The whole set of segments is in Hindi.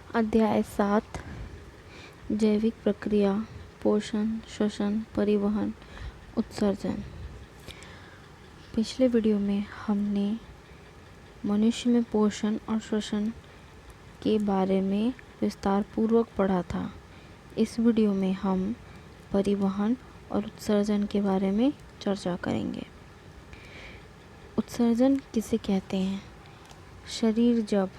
अध्याय 7 जैविक प्रक्रिया, पोषण, श्वसन, परिवहन, उत्सर्जन। पिछले वीडियो में हमने मनुष्य में पोषण और श्वसन के बारे में विस्तार पूर्वक पढ़ा था। इस वीडियो में हम परिवहन और उत्सर्जन के बारे में चर्चा करेंगे। उत्सर्जन किसे कहते हैं? शरीर जब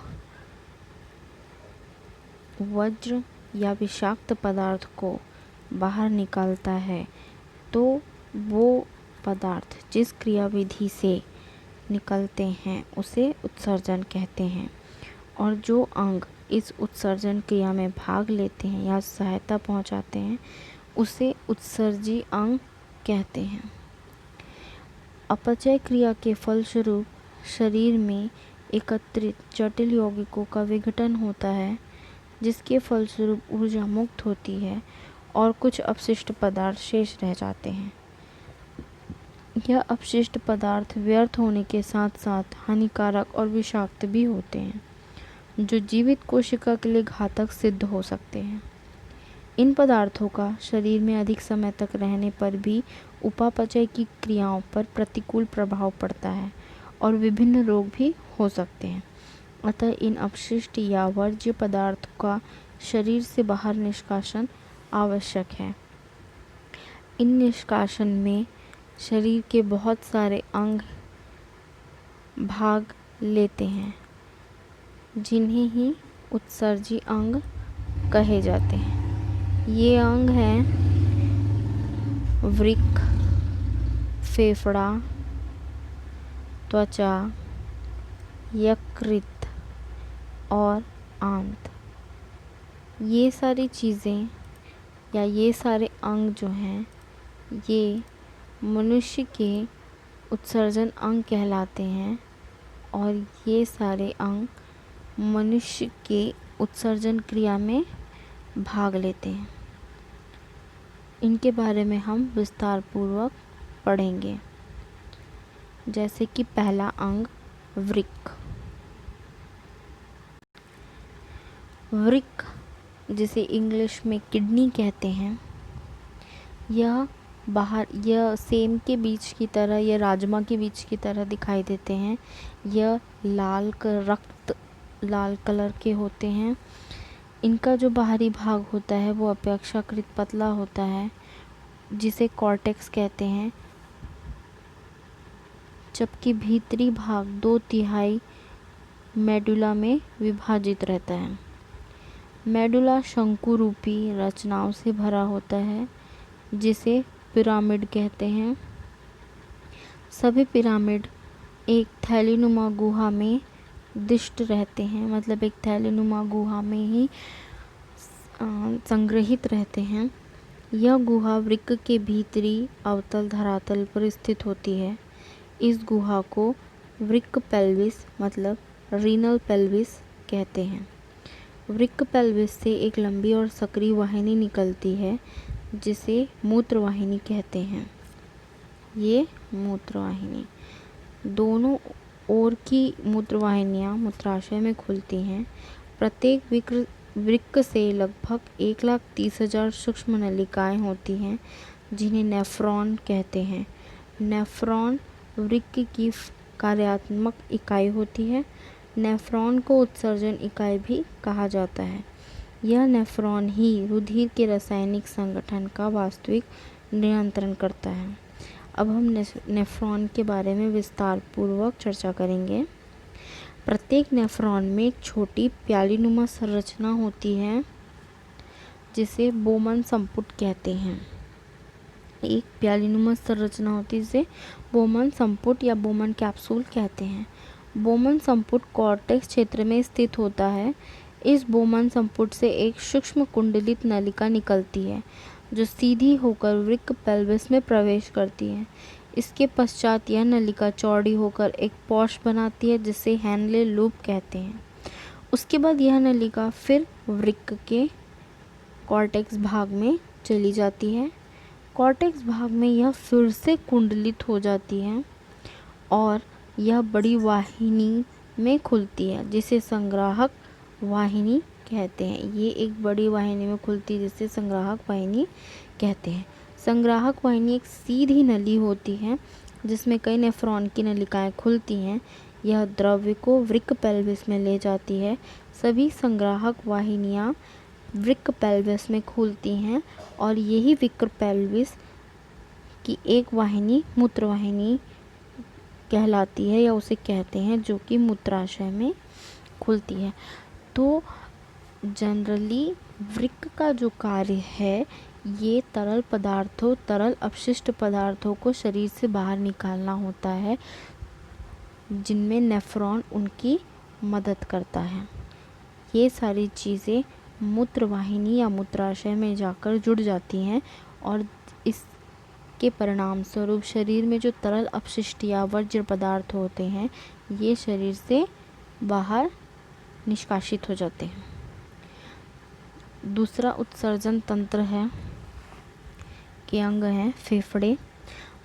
वज्र या विषाक्त पदार्थ को बाहर निकालता है तो वो पदार्थ जिस क्रियाविधि से निकलते हैं उसे उत्सर्जन कहते हैं, और जो अंग इस उत्सर्जन क्रिया में भाग लेते हैं या सहायता पहुंचाते हैं उसे उत्सर्जी अंग कहते हैं। अपचय क्रिया के फलस्वरूप शरीर में एकत्रित जटिल यौगिकों का विघटन होता है, जिसके फलस्वरूप ऊर्जा मुक्त होती है और कुछ अपशिष्ट पदार्थ शेष रह जाते हैं। यह अपशिष्ट पदार्थ व्यर्थ होने के साथ साथ हानिकारक और विषाक्त भी होते हैं, जो जीवित कोशिका के लिए घातक सिद्ध हो सकते हैं। इन पदार्थों का शरीर में अधिक समय तक रहने पर भी उपापचय की क्रियाओं पर प्रतिकूल प्रभाव पड़ता है और विभिन्न रोग भी हो सकते हैं। अतः इन अपशिष्ट या वर्ज्य पदार्थों का शरीर से बाहर निष्कासन आवश्यक है। इन निष्कासन में शरीर के बहुत सारे अंग भाग लेते हैं, जिन्हें ही उत्सर्जी अंग कहे जाते हैं। ये अंग हैं वृक्क, फेफड़ा, त्वचा, यकृत और आंत। ये सारी चीज़ें या ये सारे अंग जो हैं ये मनुष्य के उत्सर्जन अंग कहलाते हैं, और ये सारे अंग मनुष्य के उत्सर्जन क्रिया में भाग लेते हैं। इनके बारे में हम विस्तार पूर्वक पढ़ेंगे। जैसे कि पहला अंग वृक्क। वृक्क, जिसे इंग्लिश में किडनी कहते हैं, यह सेम के बीज की तरह या राजमा के बीज की तरह दिखाई देते हैं। यह लाल कलर के होते हैं। इनका जो बाहरी भाग होता है वो अपेक्षाकृत पतला होता है, जिसे कॉर्टेक्स कहते हैं, जबकि भीतरी भाग 2/3 मेडुला में विभाजित रहता है। मेडुला शंकु रूपी रचनाओं से भरा होता है, जिसे पिरामिड कहते हैं। सभी पिरामिड एक थैलीनुमा गुहा में दिष्ट रहते हैं, मतलब एक थैलीनुमा गुहा में ही संग्रहित रहते हैं। यह गुहा वृक्क के भीतरी अवतल धरातल पर स्थित होती है। इस गुहा को वृक्क पेल्विस मतलब रीनल पेल्विस कहते हैं। वृक्क पेल्विस से एक लंबी और सक्रिय वाहिनी निकलती है, जिसे मूत्रवाहिनी कहते हैं। ये मूत्रवाहिनी, दोनों ओर की मूत्रवाहिनियाँ मूत्राशय में खुलती हैं। प्रत्येक वृक्क से लगभग 1,30,000 सूक्ष्म नलिकाएं होती हैं, जिन्हें नेफ्रॉन कहते हैं। नेफ्रॉन वृक्क की कार्यात्मक इकाई होती है। नेफ्रॉन को उत्सर्जन इकाई भी कहा जाता है। यह नेफ्रॉन ही रुधिर के रासायनिक संगठन का वास्तविक नियंत्रण करता है। अब हम नेफ्रॉन के बारे में विस्तार पूर्वक चर्चा करेंगे। प्रत्येक नेफ्रॉन में एक छोटी प्यालीनुमा संरचना होती है, जिसे बोमन संपुट कहते हैं। एक प्यालीनुमा संरचना होती है, जिसे बोमन संपुट या बोमन कैप्सूल कहते हैं। बोमन संपुट कॉर्टेक्स क्षेत्र में स्थित होता है। इस बोमन संपुट से एक सूक्ष्म कुंडलित नलिका निकलती है, जो सीधी होकर वृक्क पेल्विस में प्रवेश करती है। इसके पश्चात यह नलिका चौड़ी होकर एक पॉश बनाती है, जिसे हैनले लूप कहते हैं। उसके बाद यह नलिका फिर वृक्क के कॉर्टेक्स भाग में चली जाती है। कॉर्टेक्स भाग में यह फिर से कुंडलित हो जाती है और यह बड़ी वाहिनी में खुलती है, जिसे संग्राहक वाहिनी कहते हैं। ये एक बड़ी वाहिनी में खुलती है जिसे संग्राहक वाहिनी कहते हैं। संग्राहक वाहिनी एक सीधी नली होती है जिसमें कई नेफ्रॉन की नलिकाएं खुलती हैं। यह द्रव्य को वृक्क पेल्विस में ले जाती है। सभी संग्राहक वाहिनियां वृक्क पेल्विस में खुलती हैं और यही वृक्क पेल्विस की एक वाहिनी मूत्रवाहिनी कहलाती है या उसे कहते हैं, जो कि मूत्राशय में खुलती है। तो जनरली वृक्क का जो कार्य है ये तरल अपशिष्ट पदार्थों को शरीर से बाहर निकालना होता है, जिनमें नेफ्रॉन उनकी मदद करता है। ये सारी चीज़ें मूत्रवाहिनी या मूत्राशय में जाकर जुड़ जाती हैं और इसके परिणाम स्वरूप शरीर में जो तरल अपशिष्ट या वर्ज्य पदार्थ होते हैं ये शरीर से बाहर निष्कासित हो जाते हैं। दूसरा उत्सर्जन तंत्र है के अंग हैं फेफड़े।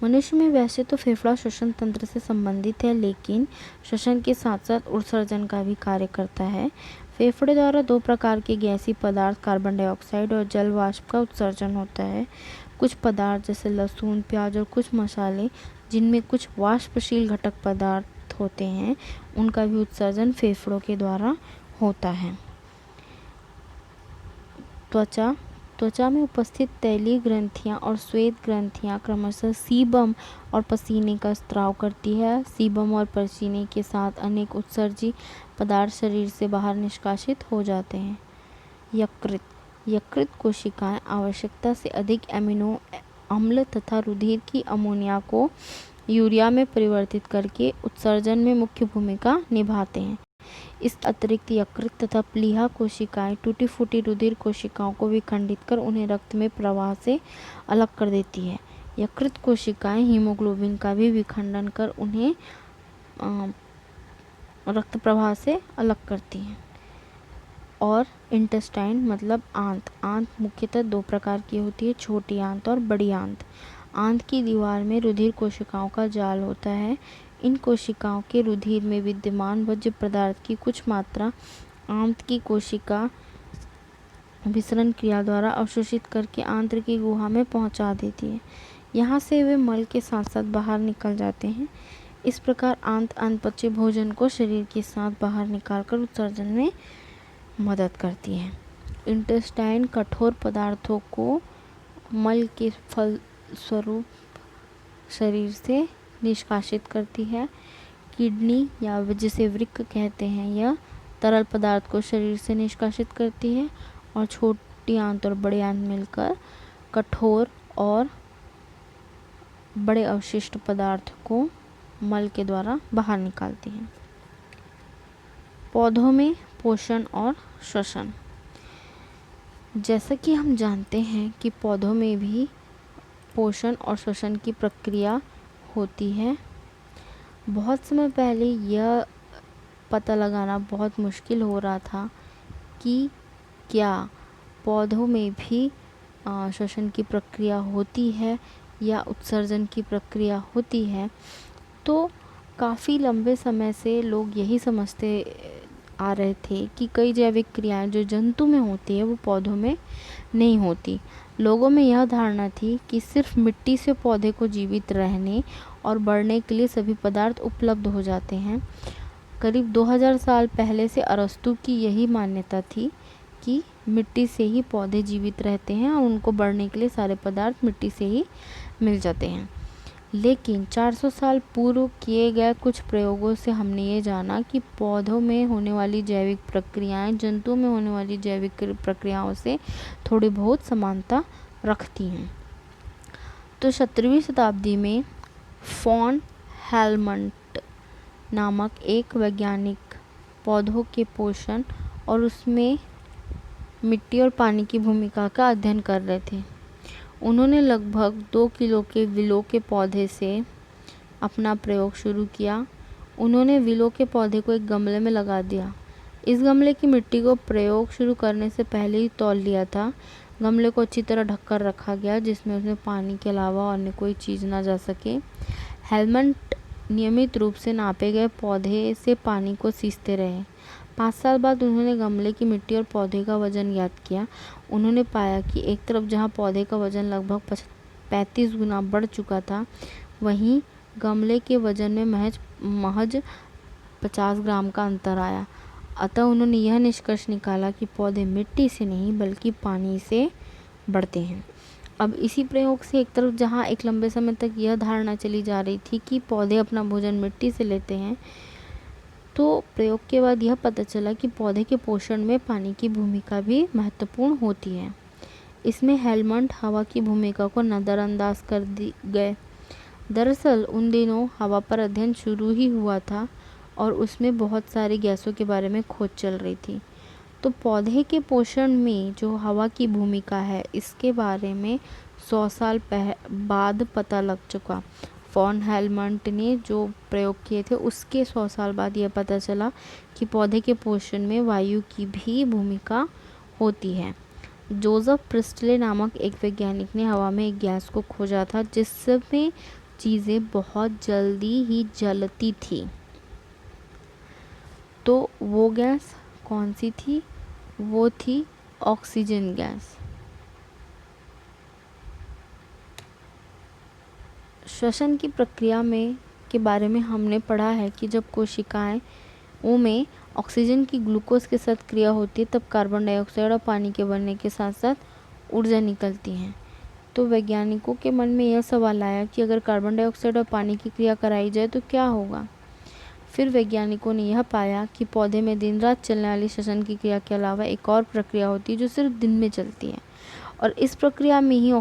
मनुष्य में वैसे तो फेफड़ा श्वसन तंत्र से संबंधित है, लेकिन श्वसन के साथ साथ उत्सर्जन का भी कार्य करता है। फेफड़े द्वारा 2 प्रकार के गैसीय पदार्थ कार्बन डाइऑक्साइड और जल वाष्प का उत्सर्जन होता है। कुछ पदार्थ जैसे लहसुन, प्याज और कुछ मसाले जिनमें कुछ वाष्पशील घटक पदार्थ होते हैं उनका भी उत्सर्जन फेफड़ों के द्वारा होता है। त्वचा में उपस्थित तैलीय ग्रंथियां और श्वेत ग्रंथियां क्रमशः सीबम और पसीने का स्राव करती है। सीबम और पसीने के साथ अनेक उत्सर्जी पदार्थ शरीर से बाहर निष्कासित हो जाते हैं। यकृत कोशिकाएं आवश्यकता से अधिक एमिनो अम्ल तथा रुधिर की अमोनिया को यूरिया में परिवर्तित करके उत्सर्जन में मुख्य भूमिका निभाते हैं। इस अतिरिक्त यकृत तथा प्लीहा कोशिकाएं टूटी फूटी रुधिर कोशिकाओं को विखंडित कर उन्हें रक्त में प्रवाह से अलग कर देती है। यकृत कोशिकाएं हीमोग्लोबिन का भी विखंडन कर उन्हें रक्त प्रवाह से अलग करती हैं। और इंटेस्टाइन मतलब आंत मुख्यतः 2 प्रकार की होती है, छोटी आंत और बड़ी आंत। आंत की दीवार में रुधिर कोशिकाओं का जाल होता है। इन कोशिकाओं के रुधिर में विद्यमान वर्ज्य पदार्थ की कुछ मात्रा आंत की कोशिका विसरण क्रिया द्वारा अवशोषित करके आंत्र की गुहा में पहुंचा देती है। यहाँ से वे मल के साथ साथ बाहर निकल जाते हैं। इस प्रकार आंत अनपचे भोजन को शरीर के साथ बाहर निकालकर उत्सर्जन में मदद करती है। इंटेस्टाइन कठोर पदार्थों को मल के फलस्वरूप शरीर से निष्कासित करती है। किडनी या जिसे वृक्क कहते हैं यह तरल पदार्थ को शरीर से निष्कासित करती है और छोटी आंत और बड़ी आंत मिलकर कठोर और बड़े अवशिष्ट पदार्थ को मल के द्वारा बाहर निकालती है। पौधों में पोषण और श्वसन। जैसा कि हम जानते हैं कि पौधों में भी पोषण और श्वसन की प्रक्रिया होती है। बहुत समय पहले यह पता लगाना बहुत मुश्किल हो रहा था कि क्या पौधों में भी श्वसन की प्रक्रिया होती है या उत्सर्जन की प्रक्रिया होती है। तो काफ़ी लंबे समय से लोग यही समझते आ रहे थे कि कई जैविक क्रियाएं जो जंतु में होती है वो पौधों में नहीं होती। लोगों में यह धारणा थी कि सिर्फ मिट्टी से पौधे को जीवित रहने और बढ़ने के लिए सभी पदार्थ उपलब्ध हो जाते हैं। करीब 2000 साल पहले से अरस्तु की यही मान्यता थी कि मिट्टी से ही पौधे जीवित रहते हैं और उनको बढ़ने के लिए सारे पदार्थ मिट्टी से ही मिल जाते हैं। लेकिन 400 साल पूर्व किए गए कुछ प्रयोगों से हमने ये जाना कि पौधों में होने वाली जैविक प्रक्रियाएं जंतुओं में होने वाली जैविक प्रक्रियाओं से थोड़ी बहुत समानता रखती हैं। तो 17वीं शताब्दी में फॉन हेलमंट नामक एक वैज्ञानिक पौधों के पोषण और उसमें मिट्टी और पानी की भूमिका का अध्ययन कर रहे थे। उन्होंने लगभग 2 किलो के विलो के पौधे से अपना प्रयोग शुरू किया। उन्होंने विलो के पौधे को एक गमले में लगा दिया। इस गमले की मिट्टी को प्रयोग शुरू करने से पहले ही तौल लिया था। गमले को अच्छी तरह ढककर रखा गया जिसमें उसमें पानी के अलावा अन्य कोई चीज़ ना जा सके। हेलमंट नियमित रूप से नापे गए पौधे से पानी को सींचते रहे। 5 साल बाद उन्होंने गमले की मिट्टी और पौधे का वजन ज्ञात किया। उन्होंने पाया कि एक तरफ जहाँ पौधे का वजन लगभग 35 गुना बढ़ चुका था, वहीं गमले के वजन में महज 50 ग्राम का अंतर आया। अतः उन्होंने यह निष्कर्ष निकाला कि पौधे मिट्टी से नहीं बल्कि पानी से बढ़ते हैं। अब इसी प्रयोग से एक तरफ जहाँ एक लंबे समय तक यह धारणा चली जा रही थी कि पौधे अपना भोजन मिट्टी से लेते हैं, तो प्रयोग के बाद यह पता चला कि पौधे के पोषण में पानी की भूमिका भी महत्वपूर्ण होती है। इसमें हेलमंड हवा की भूमिका को नज़रअंदाज कर दी गए। दरअसल उन दिनों हवा पर अध्ययन शुरू ही हुआ था और उसमें बहुत सारी गैसों के बारे में खोज चल रही थी। तो पौधे के पोषण में जो हवा की भूमिका है, इसके बारे में 100 साल बाद पता लग चुका। फॉन हेलमंट ने जो प्रयोग किए थे उसके 100 साल बाद यह पता चला कि पौधे के पोषण में वायु की भी भूमिका होती है। जोसेफ प्रिस्टले नामक एक वैज्ञानिक ने हवा में एक गैस को खोजा था जिसमें चीज़ें बहुत जल्दी ही जलती थी। तो वो गैस कौन सी थी? वो थी ऑक्सीजन गैस। श्वसन की प्रक्रिया के बारे में हमने पढ़ा है कि जब कोशिकाएं में ऑक्सीजन की ग्लूकोज के साथ क्रिया होती है, तब कार्बन डाइऑक्साइड और पानी के बनने के साथ साथ ऊर्जा निकलती है। तो वैज्ञानिकों के मन में यह सवाल आया कि अगर कार्बन डाइऑक्साइड और पानी की क्रिया कराई जाए तो क्या होगा। फिर वैज्ञानिकों ने यह पाया कि पौधे में दिन रात चलने वाली श्वसन की क्रिया के अलावा एक और प्रक्रिया होती है जो सिर्फ दिन में चलती है, और इस प्रक्रिया में ही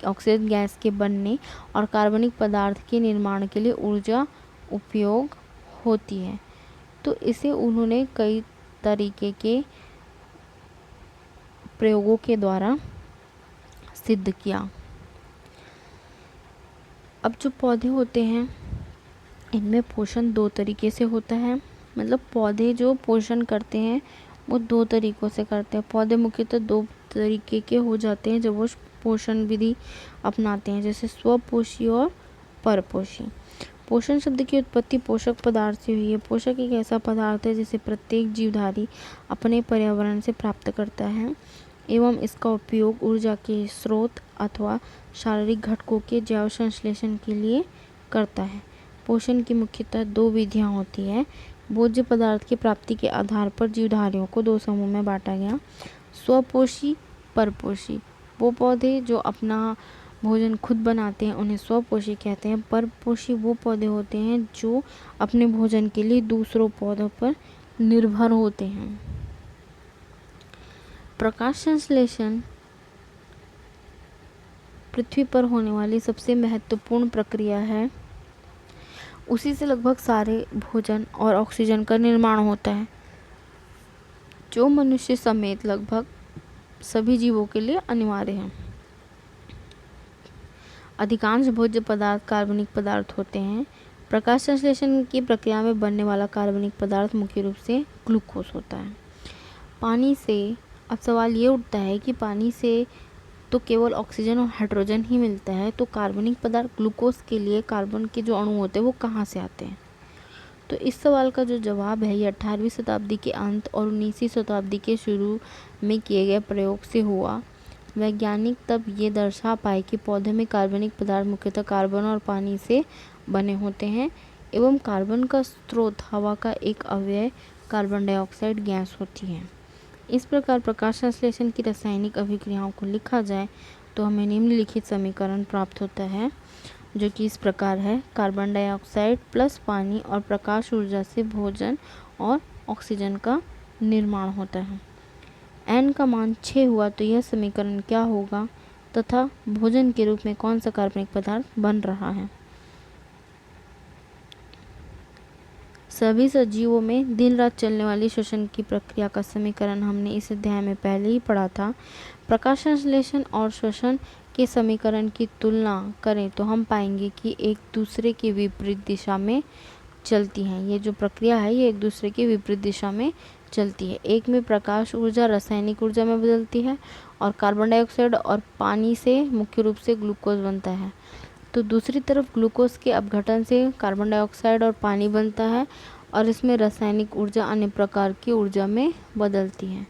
ऑक्सीजन गैस के बनने और कार्बनिक पदार्थ के निर्माण के लिए ऊर्जा उपयोग होती है। तो इसे उन्होंने कई तरीके के प्रयोगों के द्वारा सिद्ध किया। अब जो पौधे होते हैं, इनमें पोषण 2 तरीके से होता है। मतलब पौधे जो पोषण करते हैं वो 2 तरीक़ों से करते हैं। पौधे मुख्यतः 2 तरीके के हो जाते हैं जब वो पोषण विधि अपनाते हैं, जैसे स्वपोषी और परपोषी। पोषण शब्द की उत्पत्ति पोषक पदार्थ से हुई है। पोषक एक ऐसा पदार्थ है जिसे प्रत्येक जीवधारी अपने पर्यावरण से प्राप्त करता है एवं इसका उपयोग ऊर्जा के स्रोत अथवा शारीरिक घटकों के जैव संश्लेषण के लिए करता है। पोषण की मुख्यतः 2 विधियां होती है। भोज्य पदार्थ की प्राप्ति के आधार पर जीवधारियों को 2 समूह में बांटा गया, स्वपोषी, परपोषी। वो पौधे जो अपना भोजन खुद बनाते हैं उन्हें स्वपोषी कहते हैं। परपोषी वो पौधे होते हैं जो अपने भोजन के लिए दूसरों पौधों पर निर्भर होते हैं। प्रकाश संश्लेषण पृथ्वी पर होने वाली सबसे महत्वपूर्ण प्रक्रिया है। उसी से लगभग सारे भोजन और ऑक्सीजन का निर्माण होता है, जो मनुष्य समेत लगभग सभी जीवों के लिए अनिवार्य है। अधिकांश भोज्य पदार्थ कार्बनिक पदार्थ होते हैं। प्रकाश संश्लेषण की प्रक्रिया में बनने वाला कार्बनिक पदार्थ मुख्य रूप से ग्लूकोज होता है। पानी से अब सवाल ये उठता है कि पानी से तो केवल ऑक्सीजन और हाइड्रोजन ही मिलता है, तो कार्बनिक पदार्थ ग्लूकोज के लिए कार्बन के जो अणु होते हैं वो कहाँ से आते हैं। तो इस सवाल का जो जवाब है, ये 18वीं शताब्दी के अंत और 19वीं शताब्दी के शुरू में किए गए प्रयोग से हुआ। वैज्ञानिक तब ये दर्शा पाए कि पौधे में कार्बनिक पदार्थ मुख्यतः कार्बन और पानी से बने होते हैं एवं कार्बन का स्रोत हवा का एक अवयव कार्बन डाइऑक्साइड गैस होती है। इस प्रकार प्रकाश संश्लेषण की रासायनिक अभिक्रियाओं को लिखा जाए तो हमें निम्नलिखित समीकरण प्राप्त होता है, जो कि इस प्रकार है। कार्बन डाइऑक्साइड प्लस पानी और प्रकाश ऊर्जा से भोजन और ऑक्सीजन का निर्माण होता है। n का मान 6 हुआ तो यह समीकरण क्या होगा तथा भोजन के रूप में कौन सा कार्बनिक पदार्थ बन रहा है। सभी सजीवों में दिन रात चलने वाली श्वसन की प्रक्रिया का समीकरण हमने इस अध्याय में पहले ही पढ़ा था। प्रकाश संश्लेषण और श्वसन के समीकरण की तुलना करें तो हम पाएंगे कि एक दूसरे के विपरीत दिशा में चलती हैं। ये जो प्रक्रिया है ये एक दूसरे के विपरीत दिशा में चलती है। एक में प्रकाश ऊर्जा रासायनिक ऊर्जा में बदलती है और कार्बन डाइऑक्साइड और पानी से मुख्य रूप से ग्लूकोज बनता है, तो दूसरी तरफ ग्लूकोज के अपघटन से कार्बन डाइऑक्साइड और पानी बनता है और इसमें रासायनिक ऊर्जा अन्य प्रकार की ऊर्जा में बदलती है,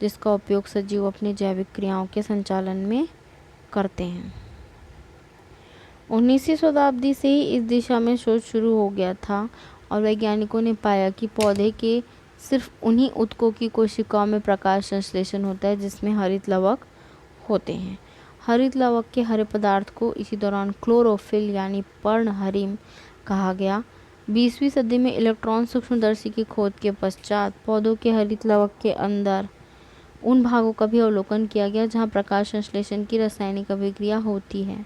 जिसका उपयोग सजीव अपनी जैविक क्रियाओं के संचालन में करते हैं। 19वीं शताब्दी से ही इस दिशा में शोध शुरू हो गया था और वैज्ञानिकों ने पाया कि पौधे के सिर्फ उन्हीं ऊतकों की कोशिकाओं में प्रकाश संश्लेषण होता है जिसमें हरित लवक होते हैं। हरित लवक के हरे पदार्थ को इसी दौरान क्लोरोफिल यानी पर्णहरिम कहा गया। 20वीं सदी में इलेक्ट्रॉन सूक्ष्मदर्शी की खोज के पश्चात पौधों के हरित लवक के अंदर उन भागों का भी अवलोकन किया गया जहां प्रकाश संश्लेषण की रासायनिक अभिक्रिया होती है।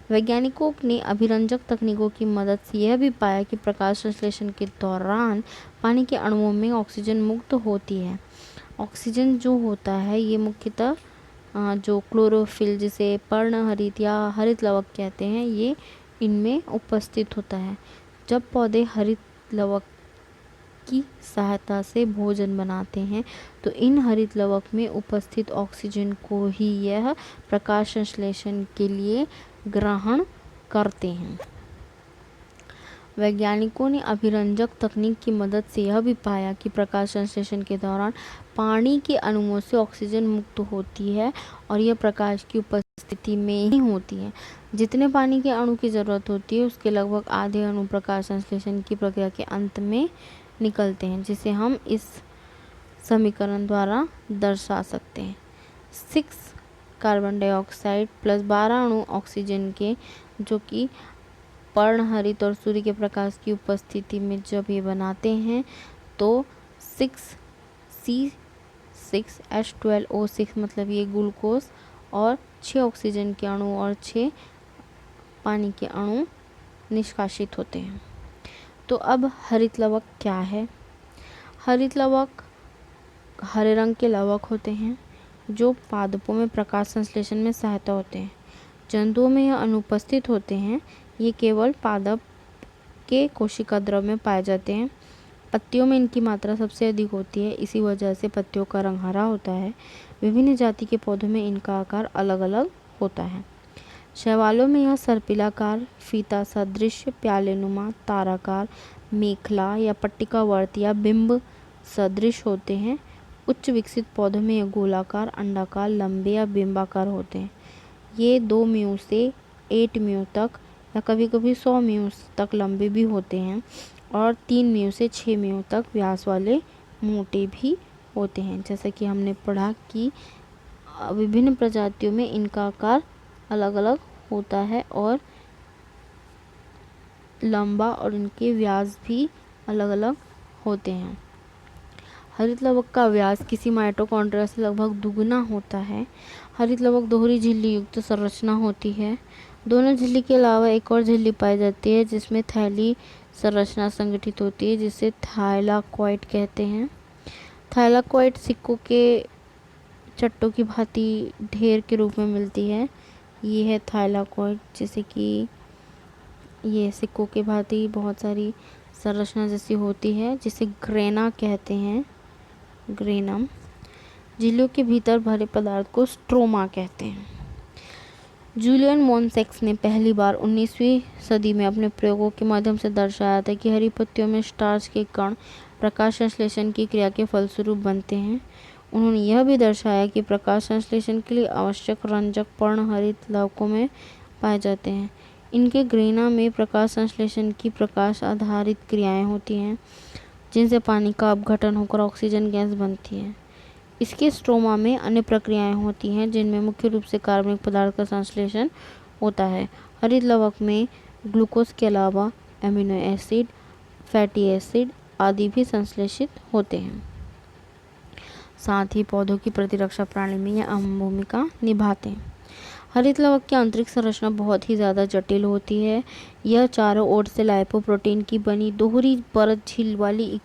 वैज्ञानिकों ने अभिरंजक तकनीकों की मदद से यह भी पाया कि प्रकाश संश्लेषण के दौरान पानी के अणुओं में ऑक्सीजन मुक्त होती है। ऑक्सीजन जो होता है ये मुख्यतः जो क्लोरोफिल जिसे पर्णहरित या हरित लवक कहते हैं ये इनमें उपस्थित होता है। जब पौधे हरित लवक की सहायता से भोजन बनाते हैं तो इन हरित लवक में उपस्थित ऑक्सीजन को ही यह प्रकाश संश्लेषण के लिए ग्रहण करते हैं। वैज्ञानिकों ने अभिरंजक तकनीक की मदद से यह भी पाया कि प्रकाश संश्लेषण के दौरान पानी के अणुओं से ऑक्सीजन मुक्त होती है और यह प्रकाश की उपस्थिति में ही होती है। जितने पानी के अणु की ज़रूरत होती है उसके लगभग आधे अणु प्रकाश संश्लेषण की प्रक्रिया के अंत में निकलते हैं, जिसे हम इस समीकरण द्वारा दर्शा सकते हैं। 6 कार्बन डाइऑक्साइड प्लस 12 अणु ऑक्सीजन के, जो कि पर्णहरित और सूर्य के प्रकाश की उपस्थिति में जब ये बनाते हैं तो 6C6H12O6 मतलब ये ग्लूकोज और 6 ऑक्सीजन के अणु और 6 पानी के अणु निष्कासित होते हैं। तो अब हरित लवक क्या है? हरित लवक हरे रंग के लवक होते हैं जो पादपों में प्रकाश संश्लेषण में सहायता होते हैं। जंतुओं में यह अनुपस्थित होते हैं। ये केवल पादप के कोशिका द्रव में पाए जाते हैं। पत्तियों में इनकी मात्रा सबसे अधिक होती है, इसी वजह से पत्तियों का रंग हरा होता है। विभिन्न जाति के पौधों में इनका आकार अलग अलग होता है। शैवालों में यह सर्पिलाकार, फीता सदृश, प्यालेनुमा, ताराकार, मेखला या पट्टिकावर्त या बिंब सदृश होते हैं। उच्च विकसित पौधों में यह गोलाकार, अंडाकार, लंबे या बिंबाकार होते हैं। ये 2 म्यू से 8 म्यू तक या कभी कभी 100 म्यू तक लंबे भी होते हैं और 3 म्यू से 6 म्यू तक व्यास वाले मोटे भी होते हैं। जैसा कि हमने पढ़ा कि विभिन्न प्रजातियों में इनका आकार अलग अलग होता है और लंबा और इनके व्यास भी अलग अलग होते हैं। हरित लवक का व्यास किसी माइटोकॉन्ड्रिया से लगभग दुगुना होता है। हरित लवक दोहरी झिल्ली युक्त संरचना होती है। दोनों झिल्ली के अलावा एक और झिल्ली पाई जाती है जिसमें थैली संरचना संगठित होती है, जिसे थाइलाकॉइड कहते हैं। थाइलाकॉइड सिक्कों के चट्टों की भांति ढेर के रूप में मिलती है। ये है थाइलाकॉइड, जैसे कि ये सिक्कों के भांति बहुत सारी संरचना जैसी होती है, जिसे ग्रेना कहते हैं, ग्रेनम। झिल्लियों के भीतर भरे पदार्थ को स्ट्रोमा कहते हैं। जूलियन मोनसेक्स ने पहली बार 19वीं सदी में अपने प्रयोगों के माध्यम से दर्शाया था कि हरी पत्तियों में स्टार्च के कण प्रकाश संश्लेषण की क्रिया के फलस्वरूप बनते हैं। उन्होंने यह भी दर्शाया कि प्रकाश संश्लेषण के लिए आवश्यक रंजक पर्णहरित लवकों में पाए जाते हैं। इनके ग्रेना में प्रकाश संश्लेषण की प्रकाश आधारित क्रियाएं होती हैं, जिनसे पानी का अपघटन होकर ऑक्सीजन गैस बनती है। इसके स्ट्रोमा में अन्य प्रक्रियाएं होती हैं, जिनमें मुख्य रूप से कार्बनिक पदार्थ का संश्लेषण होता है। हरित लवक में ग्लूकोज के अलावा एमिनो एसिड, फैटी एसिड आदि भी संश्लेषित होते हैं। साथ ही पौधों की प्रतिरक्षा प्रणाली में यह अहम भूमिका निभाते हैं। हरित लवक की आंतरिक संरचना बहुत ही ज़्यादा जटिल होती है। यह चारों ओर से लाइपोप्रोटीन की बनी दोहरी परत झिल्ली वाली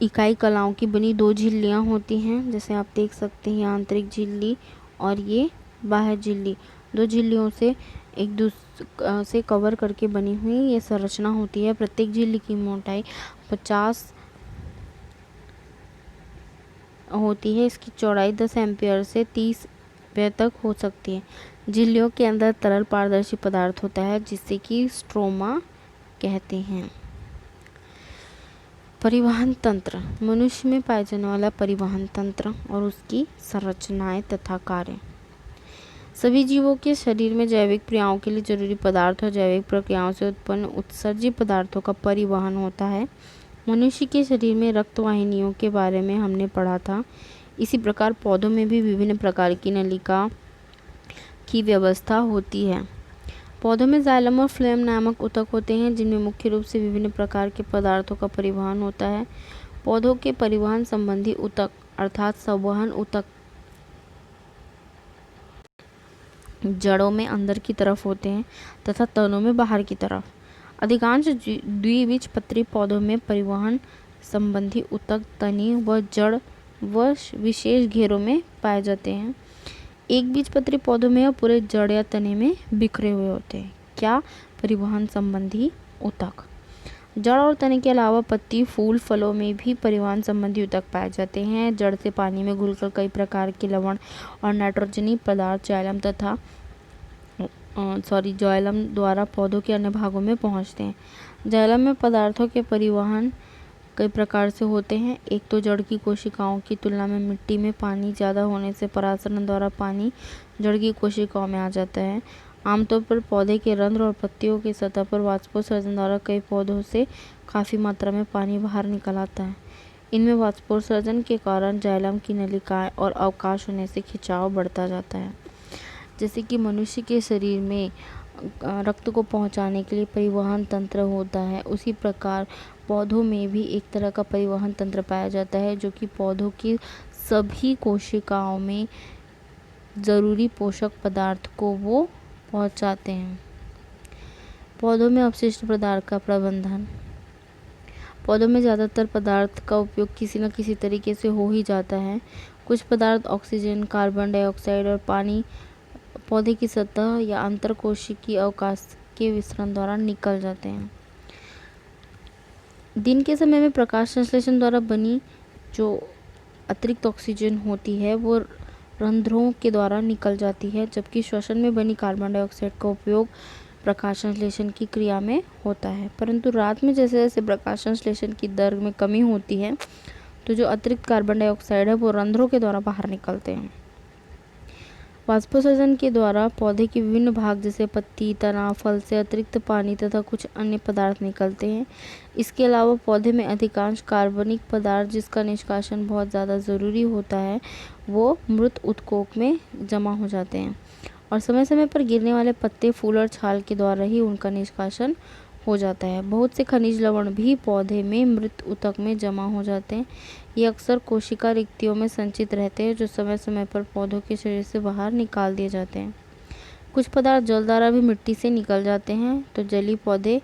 इकाई कलाओं की बनी 2 झिल्लियाँ होती हैं, जैसे आप देख सकते हैं आंतरिक झिल्ली और ये बाह्य झिल्ली। 2 झिल्लियों से एक दूसरे से कवर करके बनी हुई ये संरचना होती है। प्रत्येक झिल्ली की मोटाई 50 होती है। इसकी चौड़ाई 10 एम्पियर से 30 एम्पियर तक हो सकती है। झिल्लियों के अंदर तरल पारदर्शी पदार्थ होता है, जिसे कि स्ट्रोमा कहते हैं। परिवहन तंत्र, मनुष्य में पाए जाने वाला परिवहन तंत्र और उसकी संरचनाएं तथा कार्य। सभी जीवों के शरीर में जैविक क्रियाओं के लिए जरूरी पदार्थ और जैविक प्रक्रियाओं से उत्पन्न उत्सर्जी पदार्थों का परिवहन होता है। मनुष्य के शरीर में रक्त वाहिनियों के बारे में हमने पढ़ा था। इसी प्रकार पौधों में भी विभिन्न प्रकार की नलिका की व्यवस्था होती है। पौधों में जाइलम और फ्लोएम नामक ऊतक होते हैं, जिनमें मुख्य रूप से विभिन्न प्रकार के पदार्थों का परिवहन होता है। पौधों के परिवहन संबंधी ऊतक अर्थात संवहन ऊतक जड़ों में अंदर की तरफ होते हैं तथा तनों में बाहर की तरफ। अधिकांश द्विबीजपत्री पौधों में परिवहन संबंधी ऊतक तनी व जड़ व विशेष घेरों में पाए जाते हैं। एक बीजपत्री पौधों में पूरे जड़ या तने में बिखरे हुए होते हैं। क्या परिवहन संबंधी ऊतक। जड़ और तने के अलावा पत्ती, फूल, फलों में भी परिवहन संबंधी ऊतक पाए जाते हैं। जड़ से पानी में घुलकर कई प्रकार के लवण और नाइट्रोजनी पदार्थ जाइलम द्वारा पौधों के अन्य भागों में पहुंचते हैं। जाइलम में पदार्थों के परिवहन कई प्रकार से होते हैं। एक तो जड़ की कोशिकाओं की तुलना में मिट्टी में पानी ज़्यादा होने से परागण द्वारा पानी जड़ की कोशिकाओं में आ जाता है। आमतौर पर पौधे के रंध्र और पत्तियों की सतह पर वाष्पोत्सर्जन द्वारा कई पौधों से काफ़ी मात्रा में पानी बाहर निकल आता है। इनमें वाष्पोत्सर्जन के कारण जाइलम की नलिकाएं और अवकाश होने से खिंचाव बढ़ता जाता है। जैसे कि मनुष्य के शरीर में रक्त को पहुंचाने के लिए परिवहन तंत्र होता है, उसी प्रकार पौधों में भी एक तरह का परिवहन तंत्र पाया जाता है, जो कि पौधों की सभी कोशिकाओं में ज़रूरी पोषक पदार्थ को वो पहुंचाते हैं। पौधों में अपशिष्ट पदार्थ का प्रबंधन। पौधों में ज़्यादातर पदार्थ का उपयोग किसी न किसी तरीके से हो ही जाता है। कुछ पदार्थ ऑक्सीजन, कार्बन डाइऑक्साइड और पानी पौधे की सतह या अंतरकोशिकीय अवकाश के विसरण द्वारा निकल जाते हैं। दिन के समय में प्रकाश संश्लेषण द्वारा बनी जो अतिरिक्त ऑक्सीजन होती है वो रंध्रों के द्वारा निकल जाती है, जबकि श्वसन में बनी कार्बन डाइऑक्साइड का उपयोग प्रकाश संश्लेषण की क्रिया में होता है। परंतु रात में जैसे जैसे प्रकाश संश्लेषण की दर में कमी होती है, तो जो अतिरिक्त कार्बन डाइऑक्साइड है वो रंध्रों के द्वारा बाहर निकलते हैं। वाष्पोत्सर्जन के द्वारा पौधे के विभिन्न भाग जैसे पत्ती, तना, फल से अतिरिक्त पानी तथा कुछ अन्य पदार्थ निकलते हैं। इसके अलावा पौधे में अधिकांश कार्बनिक पदार्थ, जिसका निष्कासन बहुत ज़्यादा ज़रूरी होता है, वो मृत ऊतकों में जमा हो जाते हैं और समय समय पर गिरने वाले पत्ते, फूल और छाल के द्वारा ही उनका निष्कासन हो जाता है। बहुत से खनिज लवण भी पौधे में मृत ऊतक में जमा हो जाते हैं। ये अक्सर कोशिका रिक्तियों में संचित रहते हैं, जो समय समय पर पौधों के शरीर से बाहर निकाल दिए जाते हैं। कुछ पदार्थ जल द्वारा भी मिट्टी से निकल जाते हैं, तो जलीय पौधे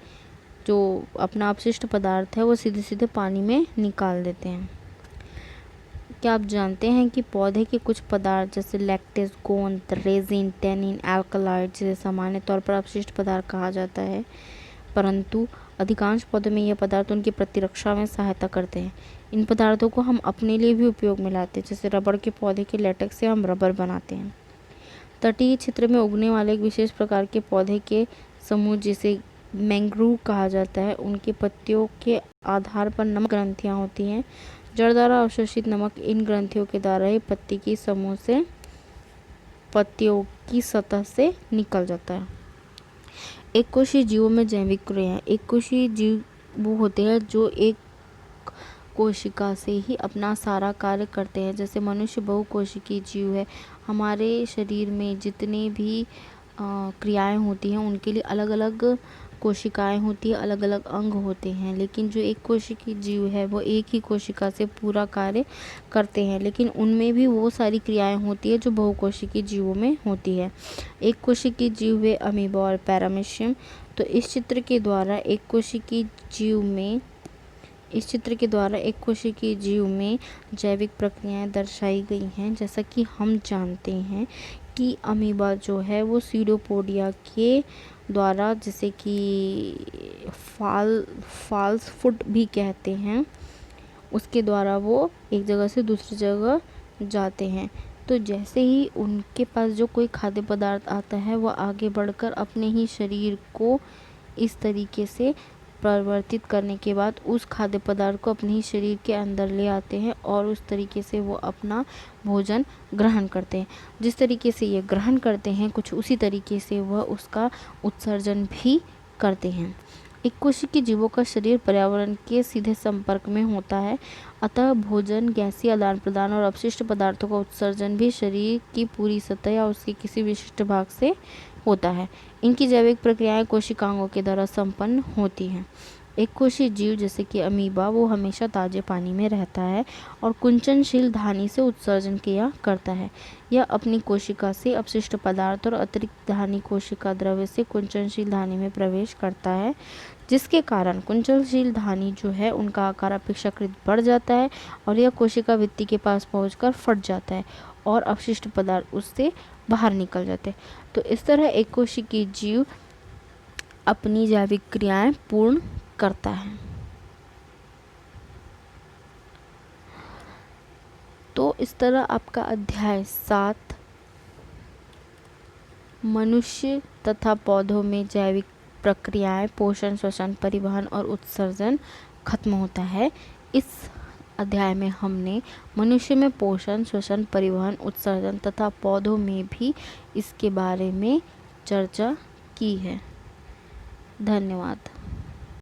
जो अपना अपशिष्ट पदार्थ है वो सीधे सीधे पानी में निकाल देते हैं। क्या आप जानते हैं कि पौधे के कुछ पदार्थ जैसे लैक्टेज, गोंद, रेजिन, टैनिन, एल्कलॉइड जिसे सामान्य तौर पर अपशिष्ट पदार्थ कहा जाता है, परंतु अधिकांश पौधों में ये पदार्थ उनकी प्रतिरक्षा में सहायता करते हैं। इन पदार्थों को हम अपने लिए भी उपयोग में लाते हैं, जैसे रबड़ के पौधे के लेटेक्स से हम रबर बनाते हैं। तटीय क्षेत्र में उगने वाले एक विशेष प्रकार के पौधे के समूह जिसे मैंग्रोव कहा जाता है, उनके पत्तियों के आधार पर नमक ग्रंथियाँ होती हैं। जड़ द्वारा अवशोषित नमक इन ग्रंथियों के द्वारा ही पत्ती की समूह से पत्तियों की सतह से निकल जाता है। एक कोशीय जीवों में जैविक क्रिया। एक कोशीय जीव वो होते हैं जो एक कोशिका से ही अपना सारा कार्य करते हैं। जैसे मनुष्य बहुकोशिकीय जीव है। हमारे शरीर में जितने भी क्रियाएं होती हैं उनके लिए अलग अलग कोशिकाएं होती है, अलग अलग अंग होते हैं, लेकिन जो एक कोशिकीय जीव है वो एक ही कोशिका से पूरा कार्य करते हैं, लेकिन उनमें भी वो सारी क्रियाएं होती है जो बहुकोशिकीय जीवों में होती है। एक कोशिकीय जीव है अमीबा और पैरामीशियम। तो इस चित्र के द्वारा एक कोशिकीय जीव में जैविक प्रक्रियाएं दर्शाई गई हैं। जैसा कि हम जानते हैं कि अमीबा जो है वो सीडोपोडिया के द्वारा, जिसे कि फॉल्स फुट भी कहते हैं, उसके द्वारा वो एक जगह से दूसरी जगह जाते हैं। तो जैसे ही उनके पास जो कोई खाद्य पदार्थ आता है वो आगे बढ़कर अपने ही शरीर को इस तरीके से परिवर्तित करने के बाद उस खाद्य पदार्थ को अपने ही शरीर के अंदर ले आते हैं और उस तरीके से वो अपना भोजन ग्रहण करते हैं। जिस तरीके से ये ग्रहण करते हैं कुछ उसी तरीके से वह उसका उत्सर्जन भी करते हैं। एक कोशिकीय जीवों का शरीर पर्यावरण के सीधे संपर्क में होता है, अतः भोजन, गैसीय आदान प्रदान और अपशिष्ट पदार्थों का उत्सर्जन भी शरीर की पूरी सतह या उसके किसी विशिष्ट भाग से होता है। इनकी जैविक प्रक्रियाएं कोशिकांगों के द्वारा संपन्न होती हैं। एक कोशीय जीव जैसे कि अमीबा वो हमेशा ताजे पानी में रहता है और कुंचनशील धानी से उत्सर्जन किया करता है। यह अपनी कोशिका से अपशिष्ट पदार्थ और अतिरिक्त धानी कोशिका द्रव्य से कुंचनशील धानी में प्रवेश करता है, जिसके कारण कुंचनशील धानी जो है उनका आकार अपेक्षाकृत बढ़ जाता है और यह कोशिका भित्ति के पास पहुंचकर फट जाता है और अपशिष्ट पदार्थ उससे बाहर निकल जाते हैं। तो इस तरह एक कोशिकीय जीव अपनी जैविक क्रियाएं पूर्ण करता है। तो इस तरह आपका अध्याय 7 मनुष्य तथा पौधों में जैविक प्रक्रियाएं, पोषण, श्वसन, परिवहन और उत्सर्जन खत्म होता है। इस अध्याय में हमने मनुष्य में पोषण, श्वसन, परिवहन, उत्सर्जन तथा पौधों में भी इसके बारे में चर्चा की है। धन्यवाद।